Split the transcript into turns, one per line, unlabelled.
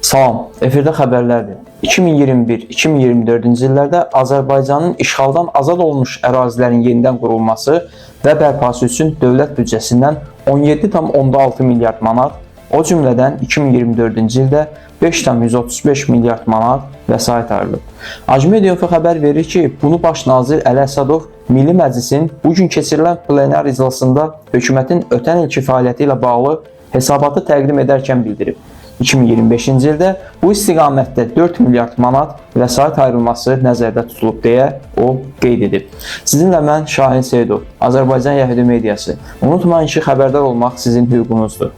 Salam, efirdə xəbərlərdir. 2021-2024-cü illərdə Azərbaycanın işğaldan azad olmuş ərazilərin yenidən qurulması və bərpası üçün dövlət büdcəsindən 17,6 milyard manat, o cümlədən 2024-cü ildə 5,135 milyard manat vəsait ayrılıb. Acmedia Info xəbər verir ki, bunu Baş nazir Əli Əsədov Milli Məclisin bugün keçirilən plenar iclasında hökumətin ötən ilki fəaliyyəti ilə bağlı hesabatı təqdim edərkən bildirib. 2025-ci ildə bu istiqamətdə 4 milyard manat vəsait ayrılması nəzərdə tutulub deyə o qeyd edib. Sizinlə mən Şahin Seyidov, Azərbaycan Yəhudi Mediası. Unutmayın ki, xəbərdar olmaq sizin hüququnuzdur.